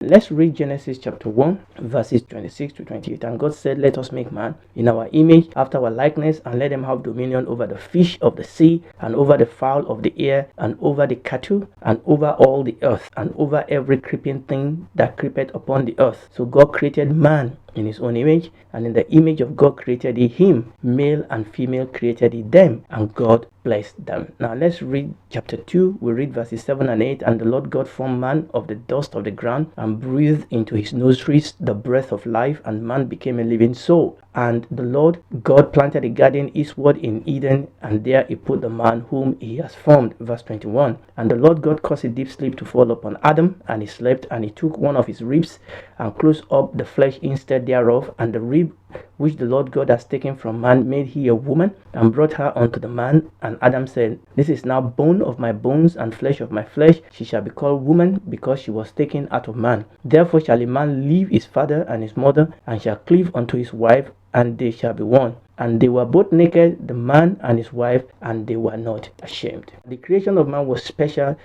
Let's read Genesis chapter 1, verses 26 to 28. And God said, let us make man in our image, after our likeness, and let them have dominion over the fish of the sea, and over the fowl of the air, and over the cattle, and over all the earth, and over every creeping thing that creepeth upon the earth. So God created man in his own image, and in the image of God created he him, male and female created he them, and God blessed them. Now let's read chapter 2. We read verses 7 and 8. And the Lord God formed man of the dust of the ground, and breathed into his nostrils the breath of life, and man became a living soul. And the Lord God planted a garden eastward in Eden, and there he put the man whom he has formed. Verse 21. And the Lord God caused a deep sleep to fall upon Adam, and he slept, and he took one of his ribs, and closed up the flesh instead thereof, and the rib which the Lord God has taken from man made he a woman, and brought her unto the man. And Adam said, this is now bone of my bones, and flesh of my flesh. She shall be called woman, because she was taken out of man. Therefore shall a man leave his father and his mother, and shall cleave unto his wife, and they shall be one. And they were both naked, the man and his wife, and they were not ashamed. The creation of man was special.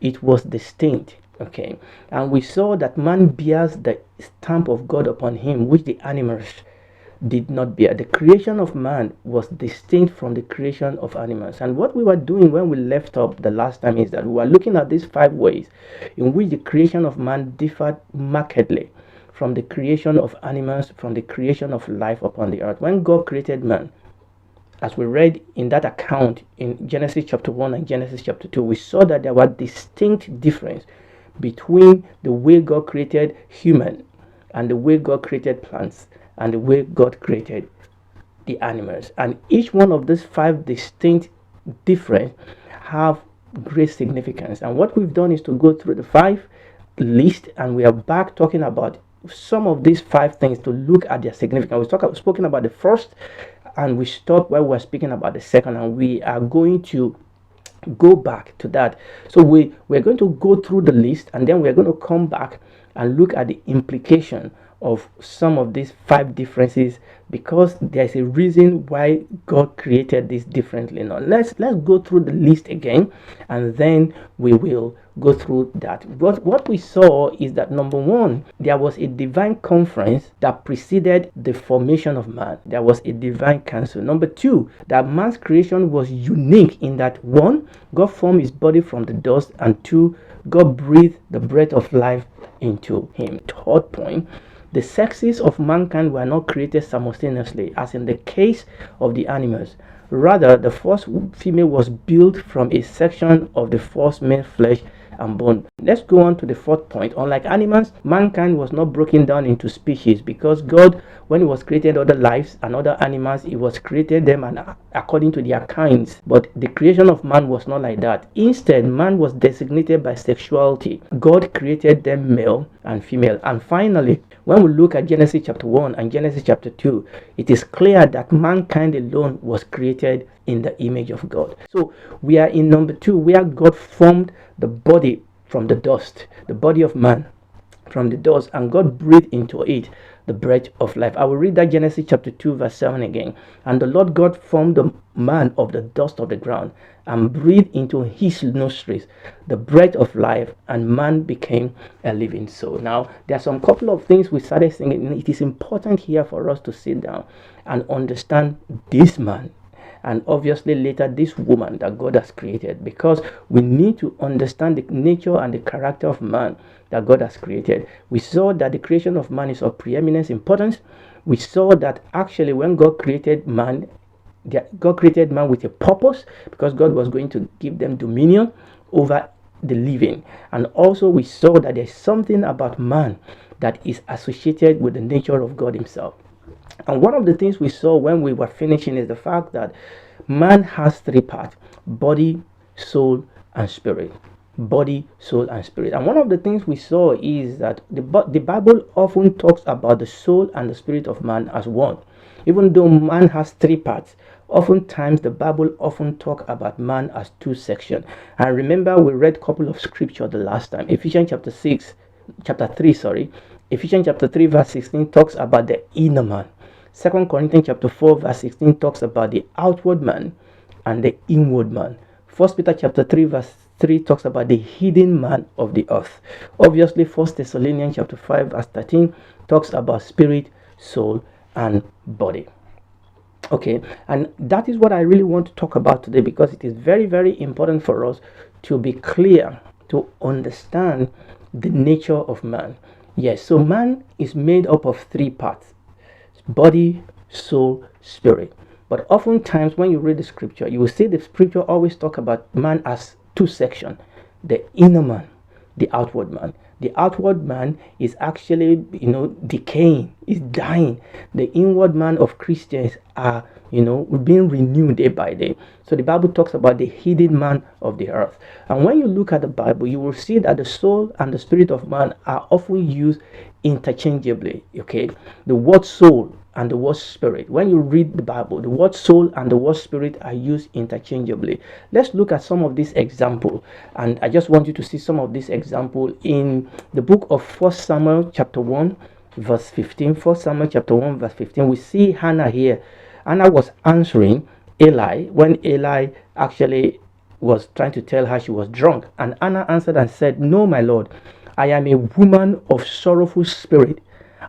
It was distinct. Okay, and we saw that man bears the stamp of God upon him, which the animals did not bear. The creation of man was distinct from the creation of animals. And what we were doing when we left up the last time is that we were looking at these 5 ways in which the creation of man differed markedly from the creation of animals, from the creation of life upon the earth. When God created man, as we read in that account in Genesis chapter 1 and Genesis chapter 2, we saw that there were distinct difference between the way God created human, and the way God created plants, and the way God created the animals. And each one of these 5 distinct different have great significance. And what we've done is to go through the 5 list, and we are back talking about some of these 5 things to look at their significance. We've spoken about the first, and we stopped where we were speaking about the second, and we are going to go back to that. So we're going to go through the list, and then we're going to come back and look at the implication of some of these 5 differences, because there's a reason why God created this differently. Now let's go through the list again, and then we will go through that. What we saw is that, number 1, there was a divine conference that preceded the formation of man. There was a divine council. Number 2, that man's creation was unique in that, 1, God formed his body from the dust, and 2, God breathed the breath of life into him. Third point, the sexes of mankind were not created simultaneously, as in the case of the animals. Rather, the first female was built from a section of the first male flesh and bone. Let's go on to the 4th point. Unlike animals, mankind was not broken down into species, because God, when he was creating other lives and other animals, he was created them and according to their kinds. But the creation of man was not like that. Instead, man was designated by sexuality. God created them male and female. And finally, when we look at Genesis chapter 1 and Genesis chapter 2, it is clear that mankind alone was created in the image of God. So we are in number 2, where God formed the body from the dust, the body of man from the dust, and God breathed into it the breath of life. I will read that Genesis chapter 2 verse 7 again. And the Lord God formed the man of the dust of the ground, and breathed into his nostrils the breath of life, and man became a living soul. Now there are some couple of things we started saying. It is important here for us to sit down and understand this man, and obviously later this woman that God has created, because we need to understand the nature and the character of man that God has created. We saw that the creation of man is of preeminence importance. We saw that actually when God created man with a purpose, because God was going to give them dominion over the living. And also we saw that there's something about man that is associated with the nature of God himself. And one of the things we saw when we were finishing is the fact that man has 3 parts: body, soul, and spirit. Body, soul, and spirit. And one of the things we saw is that the Bible often talks about the soul and the spirit of man as one. Even though man has 3 parts, oftentimes the Bible often talk about man as 2 sections. And remember, we read a couple of scripture the last time. Ephesians chapter 3 verse 16 talks about the inner man. 2 Corinthians chapter 4 verse 16 talks about the outward man and the inward man. First Peter chapter 3 verse 3 talks about the hidden man of the earth. Obviously, First Thessalonians chapter 5 verse 13 talks about spirit, soul, and body. Okay, and that is what I really want to talk about today, because it is very, very important for us to be clear, to understand the nature of man. Yes, so man is made up of three parts: body, soul, spirit. But oftentimes when you read the scripture, you will see the scripture always talk about man as two sections: the inner man, the outward man. The outward man is actually, decaying, is dying. The inward man of Christians are, being renewed day by day. So the Bible talks about the hidden man of the earth. And when you look at the Bible, you will see that the soul and the spirit of man are often used interchangeably. Okay, the word soul and the word spirit, when you read the Bible, the word soul and the word spirit are used interchangeably. Let's look at some of these examples, and I just want you to see some of these examples in the book of 1 Samuel chapter 1 verse 15. 1 Samuel chapter 1 verse 15, we see Hannah here. Hannah was answering Eli when Eli actually was trying to tell her she was drunk, and Hannah answered and said, "No, my lord, I am a woman of sorrowful spirit.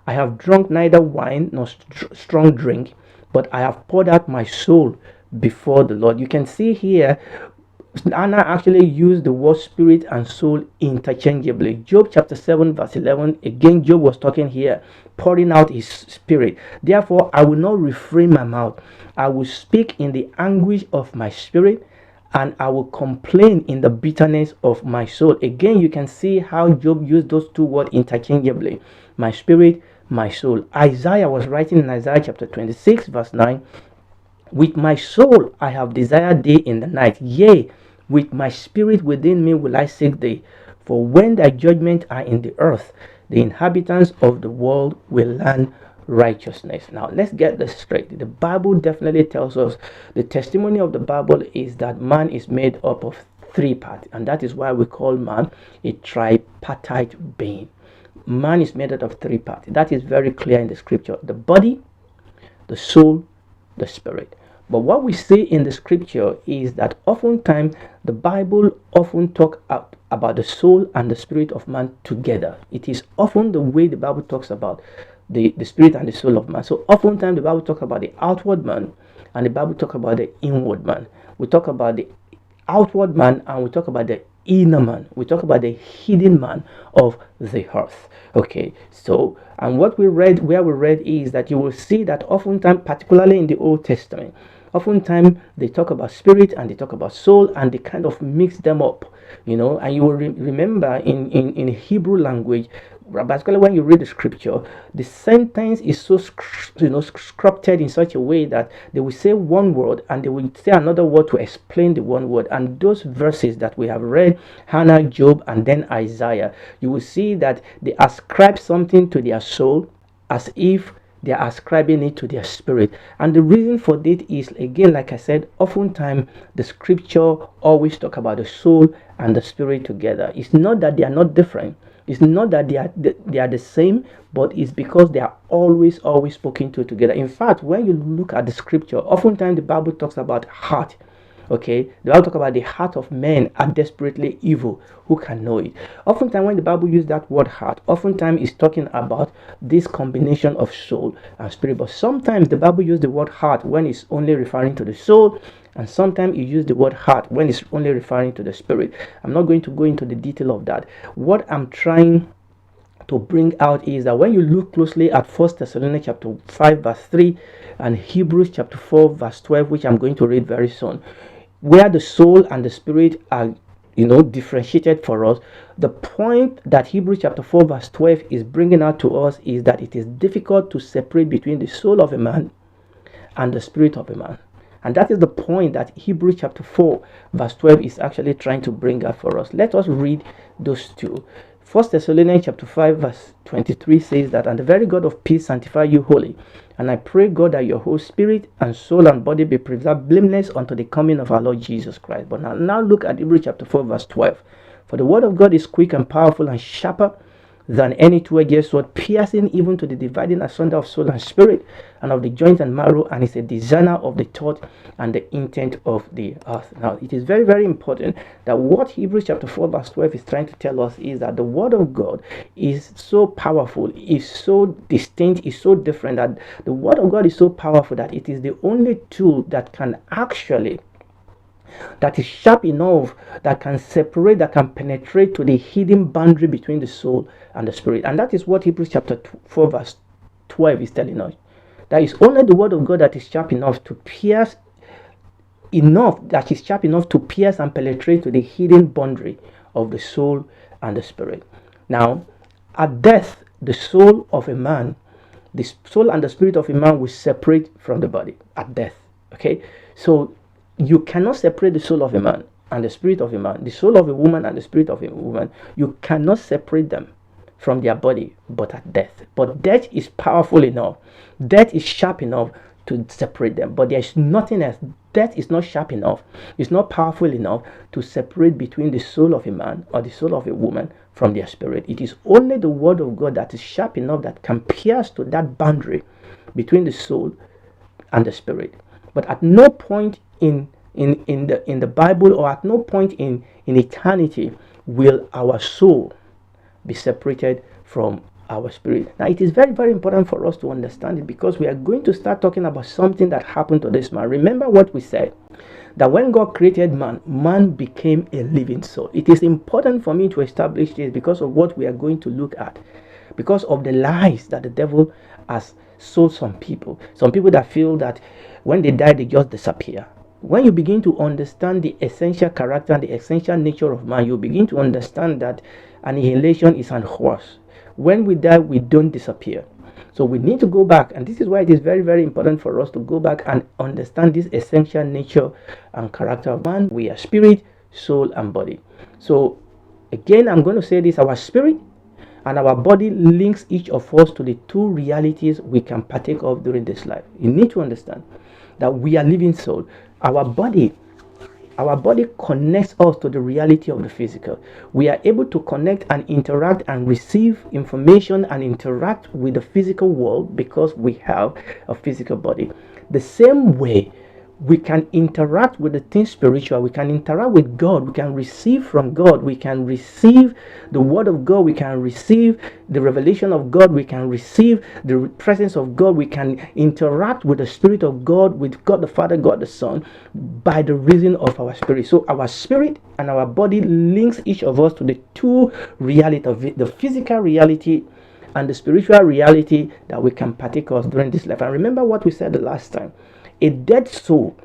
I have drunk neither wine nor strong drink, but I have poured out my soul before the Lord." You can see here Anna actually used the word spirit and soul interchangeably. Job chapter 7 verse 11, again Job was talking here, pouring out his spirit. "Therefore I will not refrain my mouth. I will speak in the anguish of my spirit, and I will complain in the bitterness of my soul." Again, you can see how Job used those two words interchangeably: my spirit, my soul. Isaiah was writing in Isaiah chapter 26 verse 9, "With my soul I have desired thee in the night, yea, with my spirit within me will I seek thee. For when thy judgments are in the earth, the inhabitants of the world will learn righteousness." Now let's get this straight. The Bible definitely tells us, the testimony of the Bible is that man is made up of three parts, and that is why we call man a tripartite being. Man is made out of three parts. That is very clear in the scripture: the body, the soul, the spirit. But what we see in the scripture is that oftentimes the Bible often talk about the soul and the spirit of man together. It is often the way the Bible talks about the spirit and the soul of man. So oftentimes the Bible talks about the outward man and the Bible talks about the inward man. We talk about the outward man and we talk about the inner man. We talk about the hidden man of the earth. Okay, so and what we read, where we read, is that you will see that oftentimes, particularly in the Old Testament, oftentimes they talk about spirit and they talk about soul and they kind of mix them up, and you will remember in Hebrew language, particularly when you read the scripture, the sentence is so scripted in such a way that they will say one word and they will say another word to explain the one word. And those verses that we have read, Hannah, Job, and then Isaiah, you will see that they ascribe something to their soul as if they are ascribing it to their spirit. And the reason for that is, again, like I said, oftentimes the scripture always talk about the soul and the spirit together. It's not that they are not different. It's not that they are the same, but it's because they are always spoken to together. In fact, when you look at the scripture, oftentimes the Bible talks about heart. Okay, the Bible talk about the heart of men are desperately evil. Who can know it? Oftentimes when the Bible uses that word heart, oftentimes it's talking about this combination of soul and spirit. But sometimes the Bible uses the word heart when it's only referring to the soul, and sometimes you use the word heart when it's only referring to the spirit. I'm not going to go into the detail of that. What I'm trying to bring out is that when you look closely at 1 Thessalonians chapter 5 verse 3 and Hebrews chapter 4 verse 12, which I'm going to read very soon, where the soul and the spirit are differentiated for us, the point that Hebrews chapter 4 verse 12 is bringing out to us is that it is difficult to separate between the soul of a man and the spirit of a man. And that is the point that Hebrews chapter 4 verse 12 is actually trying to bring out for us. Let us read those two. 1 Thessalonians chapter 5 verse 23 says that, "And the very God of peace sanctify you wholly. And I pray God that your whole spirit and soul and body be preserved blameless unto the coming of our Lord Jesus Christ." But now look at Hebrews chapter 4 verse 12. "For the word of God is quick and powerful and sharper than any two-edged sword, piercing even to the dividing asunder of soul and spirit, and of the joint and marrow, and is a discerner of the thought and the intent of the earth. Now, it is very, very important that what Hebrews chapter 4 verse 12 is trying to tell us is that the word of God is so powerful, is so distinct, is so different, that the word of God is so powerful that it is the only tool that can actually, that is sharp enough, that can separate, that can penetrate to the hidden boundary between the soul and the spirit. And that is what Hebrews chapter 4 verse 12 is telling us. That is only the word of God that is sharp enough to pierce, to pierce and penetrate to the hidden boundary of the soul and the spirit. Now, at death, the soul of a man, the soul and the spirit of a man will separate from the body at death. Okay, so you cannot separate the soul of a man and the spirit of a man, the soul of a woman and the spirit of a woman. You cannot separate them from their body, but at death. But death is powerful enough, death is sharp enough to separate them, but there is nothing else. Death is not sharp enough, it's not powerful enough to separate between the soul of a man or the soul of a woman from their spirit. It is only the word of God that is sharp enough, that can pierce to that boundary between the soul and the spirit. But at no point in the Bible, or at no point in eternity, will our soul be separated from our spirit. Now, it is very, very important for us to understand it, because we are going to start talking about something that happened to this man. Remember what we said, that when God created man, man became a living soul. It is important for me to establish this because of what we are going to look at, because of the lies that the devil has sold some people that feel that when they die, they just disappear. When you begin to understand the essential character and the essential nature of man, you begin to understand that annihilation is an horse. When we die, we don't disappear. So we need to go back, and this is why it is very, very important for us to go back and understand this essential nature and character of man. We are spirit, soul, and body. So again, I'm going to say this: our spirit and our body links each of us to the two realities we can partake of during this life. You need to understand that we are living soul. Our body connects us to the reality of the physical. We are able to connect and interact and receive information and interact with the physical world because we have a physical body. The same way we can interact with the things spiritual, we can interact with God, we can receive from God, we can receive the word of God, we can receive the revelation of God, we can receive the presence of God, we can interact with the Spirit of God, with God the Father, God the Son, by the reason of our spirit. So our spirit and our body links each of us to the two realities, of the physical reality and the spiritual reality that we can partake of during this life. And remember what we said the last time: a dead soul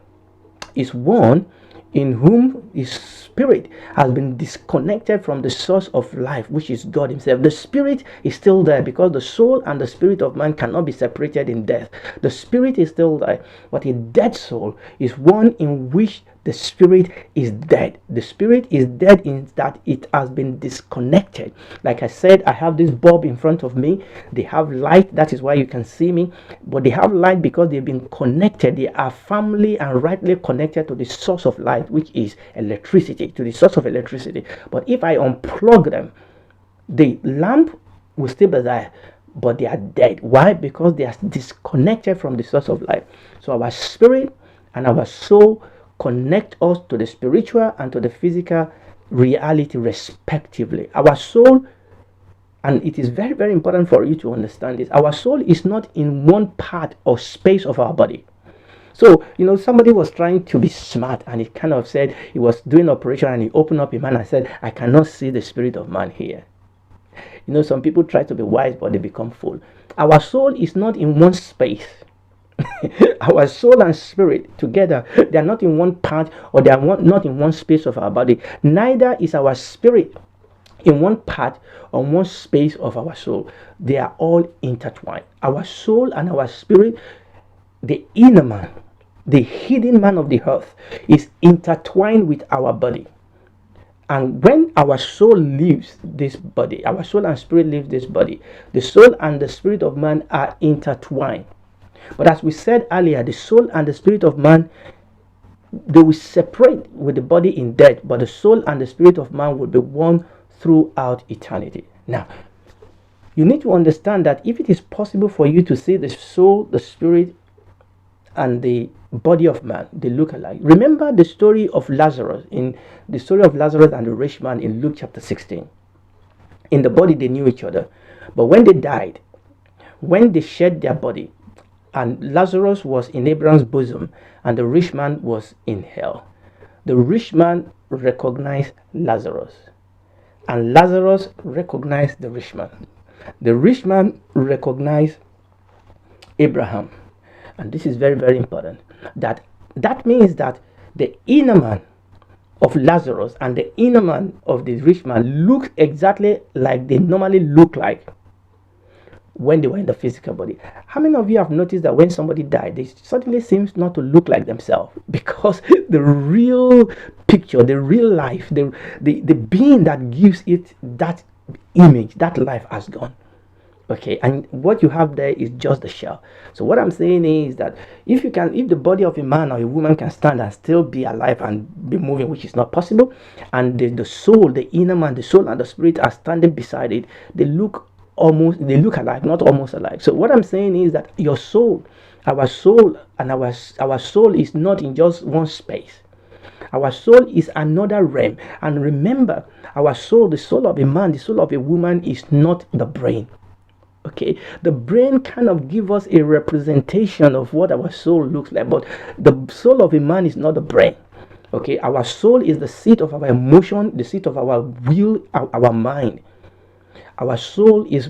is one in whom his spirit has been disconnected from the source of life, which is God himself. The spirit is still there, because the soul and the spirit of man cannot be separated in death. The spirit is still there, but a dead soul is one in which the spirit is dead. The spirit is dead in that it has been disconnected. Like I said, I have this bulb in front of me. They have light, that is why you can see me, but they have light because they've been connected. They are firmly and rightly connected to the source of light, which is electricity, to the source of electricity. But if I unplug them, the lamp will still be there, but they are dead. Why? Because they are disconnected from the source of life. So our spirit and our soul connect us to the spiritual and to the physical reality respectively. Our soul, and it is very, very important for you to understand this, our soul is not in one part or space of our body. So, somebody was trying to be smart, and he kind of said, he was doing operation and he opened up a man and said, I cannot see the spirit of man here. Some people try to be wise, but they become fool. Our soul is not in one space. Our soul and spirit together, they are not in one part, or they are not in one space of our body. Neither is our spirit in one part or one space of our soul. They are all intertwined. Our soul and our spirit, the inner man, the hidden man of the earth, is intertwined with our body. And when our soul leaves this body, our soul and spirit leave this body, the soul and the spirit of man are intertwined. But as we said earlier, the soul and the spirit of man, they will separate with the body in death, but the soul and the spirit of man will be one throughout eternity. Now, you need to understand that if it is possible for you to see the soul, the spirit, and the body of man, they look alike. Remember the story of Lazarus, in the story of Lazarus and the rich man in Luke chapter 16. In the body they knew each other, but when they died, when they shed their body, and Lazarus was in Abraham's bosom and the rich man was in hell, the rich man recognized Lazarus, and Lazarus recognized the rich man. The rich man recognized Abraham. And this is very, very important. That means that the inner man of Lazarus and the inner man of the rich man look exactly like they normally look like when they were in the physical body. How many of you have noticed that when somebody died, they suddenly seem not to look like themselves? Because the real picture, the real life, the being that gives it that image, that life has gone. Okay, and what you have there is just the shell. So what I'm saying is that if the body of a man or a woman can stand and still be alive and be moving, which is not possible, and the soul, the inner man, the soul and the spirit are standing beside it, they look alike, not almost alike. So what I'm saying is that your soul, our soul, and our soul is not in just one space. Our soul is another realm. And remember, our soul, the soul of a man, the soul of a woman is not the brain. Okay, the brain kind of gives us a representation of what our soul looks like, but the soul of a man is not the brain. Okay, our soul is the seat of our emotion, the seat of our will, our mind. Our soul is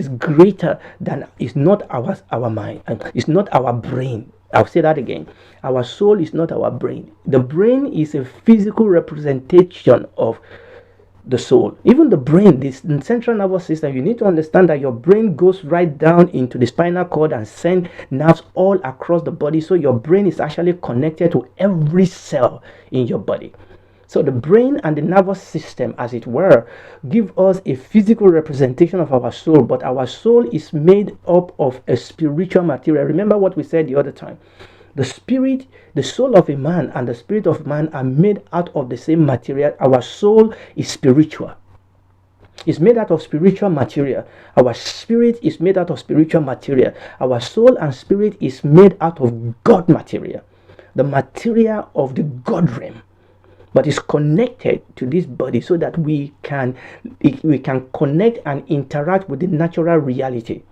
greater than, is not our mind, it's not our brain. I'll say that again. Our soul is not our brain. The brain is a physical representation of the soul. Even the brain, this central nervous system, you need to understand that your brain goes right down into the spinal cord and sends nerves all across the body. So your brain is actually connected to every cell in your body. So the brain and the nervous system, as it were, give us a physical representation of our soul, but our soul is made up of a spiritual material. Remember what we said the other time. The spirit, the soul of a man and the spirit of man are made out of the same material. Our soul is spiritual. It's made out of spiritual material. Our spirit is made out of spiritual material. Our soul and spirit is made out of God material. The material of the God realm. But it's connected to this body so that we can connect and interact with the natural reality.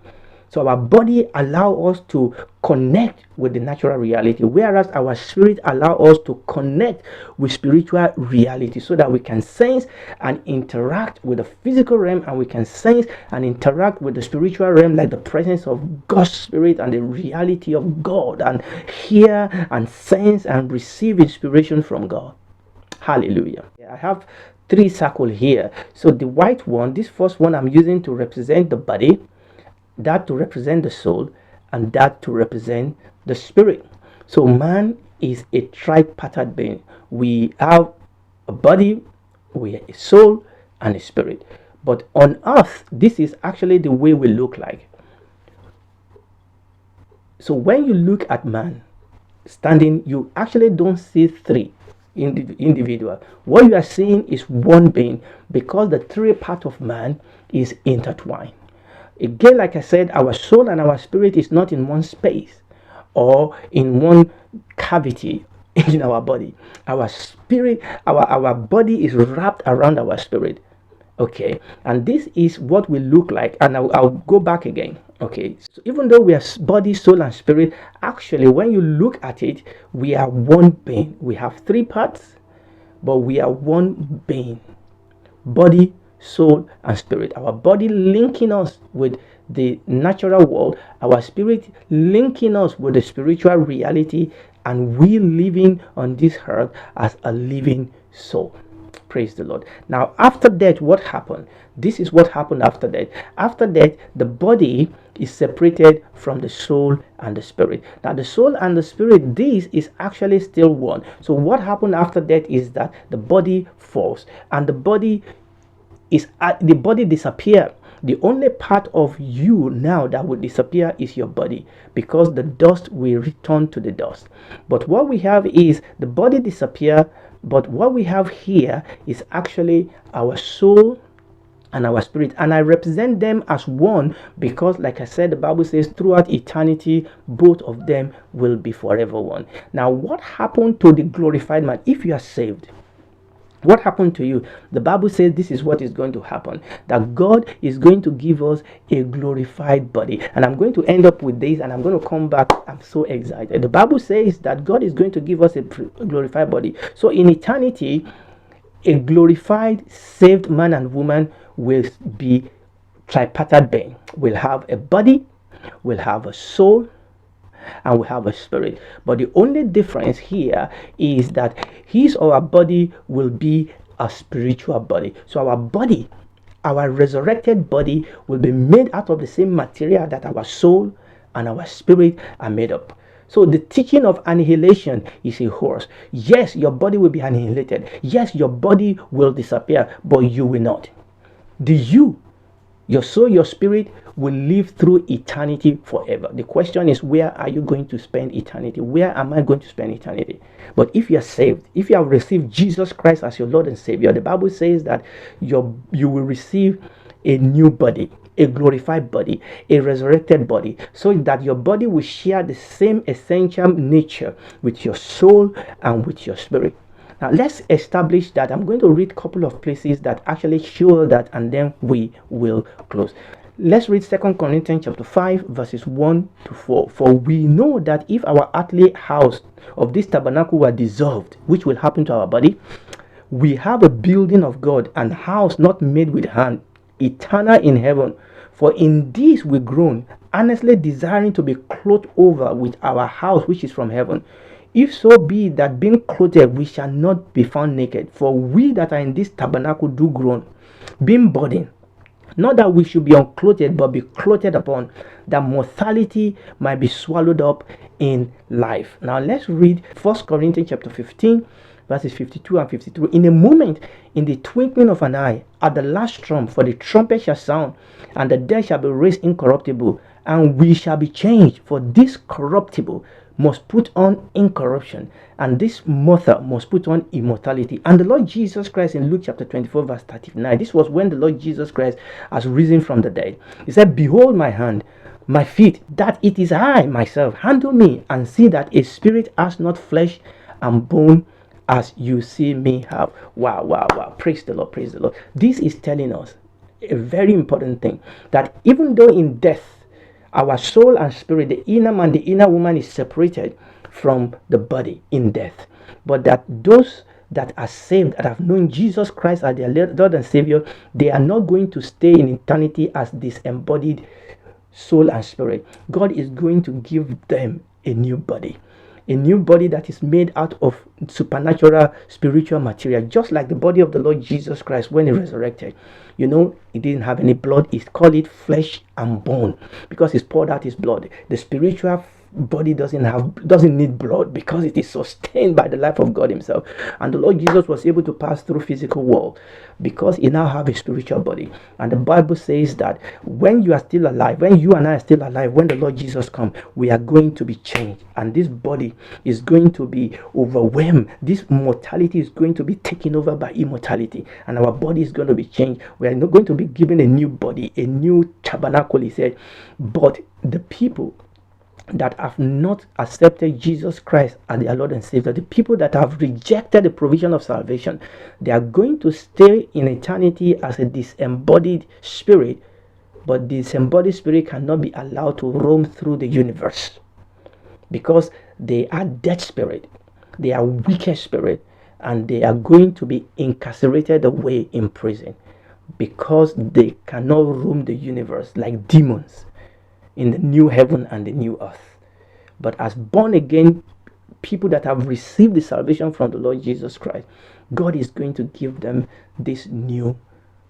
So our body allows us to connect with the natural reality, whereas our spirit allows us to connect with spiritual reality so that we can sense and interact with the physical realm, and we can sense and interact with the spiritual realm, like the presence of God's spirit and the reality of God, and hear and sense and receive inspiration from God. Hallelujah. I have 3 circles here. So the white one, this first one I'm using to represent the body, that to represent the soul, and that to represent the spirit. So man is a tripartite being. We have a body, we have a soul, and a spirit. But on earth, this is actually the way we look like. So when you look at man standing, you actually don't see 3 individual. What you are seeing is one being, because the 3 parts of man is intertwined. Again, like I said, our soul and our spirit is not in one space or in one cavity in our body. Our spirit, our body is wrapped around our spirit. Okay, and this is what we look like. And I'll go back again. Okay, so even though we are body, soul, and spirit, actually, when you look at it, we are one being. We have 3 parts, but we are one being. Body, soul, and spirit. Our body linking us with the natural world, our spirit linking us with the spiritual reality, and we living on this earth as a living soul. Praise the Lord. Now, after death, what happened? This is what happened after death. After death, the body is separated from the soul and the spirit. Now, the soul and the spirit, this is actually still one. So what happened after death is that the body falls, and the body disappears. The only part of you now that will disappear is your body, because the dust will return to the dust. But what we have is the body disappear, but what we have here is actually our soul and our spirit, and I represent them as one because, like I said, the Bible says throughout eternity both of them will be forever one. Now, what happened to the glorified man? If you are saved, what happened to you? The Bible says this is what is going to happen, that God is going to give us a glorified body. And I'm going to end up with this, and I'm going to come back. I'm so excited. The Bible says that God is going to give us a glorified body. So in eternity, a glorified saved man and woman will be tripartite being. We'll have a body, we'll have a soul, and we have a spirit. But the only difference here is that his or our body will be a spiritual body. So our body, our resurrected body, will be made out of the same material that our soul and our spirit are made up. So the teaching of annihilation is a horse. Yes, your body will be annihilated. Yes, your body will disappear, but you will not. Your soul, your spirit will live through eternity forever. The question is, where are you going to spend eternity? Where am I going to spend eternity? But if you are saved, if you have received Jesus Christ as your Lord and Savior, the Bible says that you will receive a new body, a glorified body, a resurrected body, so that your body will share the same essential nature with your soul and with your spirit. Now let's establish that. I'm going to read a couple of places that actually show that, and then we will close. Let's read 2 Corinthians chapter 5 verses 1 to 4. For we know that if our earthly house of this tabernacle were dissolved, which will happen to our body, we have a building of God, and house not made with hand, eternal in heaven. For in this we groan, earnestly desiring to be clothed over with our house which is from heaven. If so be that being clothed we shall not be found naked. For we that are in this tabernacle do groan, being burdened, not that we should be unclothed, but be clothed upon, that mortality might be swallowed up in life. Now let's read 1 Corinthians chapter 15 verses 52 and 53. In a moment, in the twinkling of an eye, at the last trump, for the trumpet shall sound, and the dead shall be raised incorruptible, and we shall be changed. For this corruptible must put on incorruption, and this mortal must put on immortality. And the Lord Jesus Christ in Luke chapter 24 verse 39, this was when the Lord Jesus Christ has risen from the dead. He said, behold my hand, my feet, that it is I myself. Handle me and see that a spirit has not flesh and bone as you see me have. Wow, wow, wow. Praise the Lord, praise the Lord. This is telling us a very important thing, that even though in death our soul and spirit, the inner man, the inner woman, is separated from the body in death, but that those that are saved, that have known Jesus Christ as their Lord and Savior, they are not going to stay in eternity as disembodied soul and spirit. God is going to give them a new body, a new body that is made out of supernatural spiritual material, just like the body of the Lord Jesus Christ when he resurrected. You know, he didn't have any blood. He called it flesh and bone because he's poured out his blood. The spiritual body doesn't need blood because it is sustained by the life of God himself. And the Lord Jesus was able to pass through physical world because he now have a spiritual body. And the Bible says that when you are still alive, when you and I are still alive, when the Lord Jesus comes, we are going to be changed, and this body is going to be overwhelmed. This mortality is going to be taken over by immortality, and our body is going to be changed. We are not going to be given a new body, a new tabernacle, he said. But the people that have not accepted Jesus Christ as their Lord and Savior, the people that have rejected the provision of salvation, they are going to stay in eternity as a disembodied spirit. But the disembodied spirit cannot be allowed to roam through the universe because they are dead spirit, they are wicked spirit, and they are going to be incarcerated away in prison because they cannot roam the universe like demons in the new heaven and the new earth. But as born again people that have received the salvation from the Lord Jesus Christ, God is going to give them this new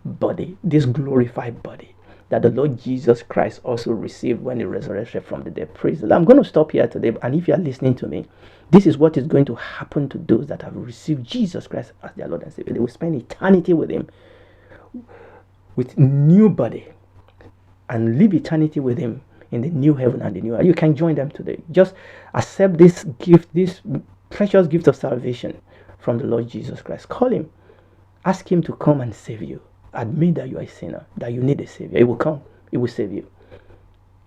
body, this glorified body that the Lord Jesus Christ also received when he resurrected from the dead. Praise the Lord. I'm going to stop here today, and if you are listening to me, this is what is going to happen to those that have received Jesus Christ as their Lord and Savior. They will spend eternity with him, with new body, and live eternity with him in the new heaven and the new earth. You can join them today. Just accept this gift, this precious gift of salvation from the Lord Jesus Christ. Call him. Ask him to come and save you. admit that you are a sinner, that you need a savior. It will come. It will save you.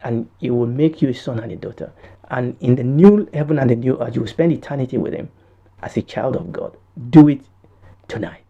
And it will make you a son and a daughter. And in the new heaven and the new earth, you will spend eternity with him as a child of God. Do it tonight.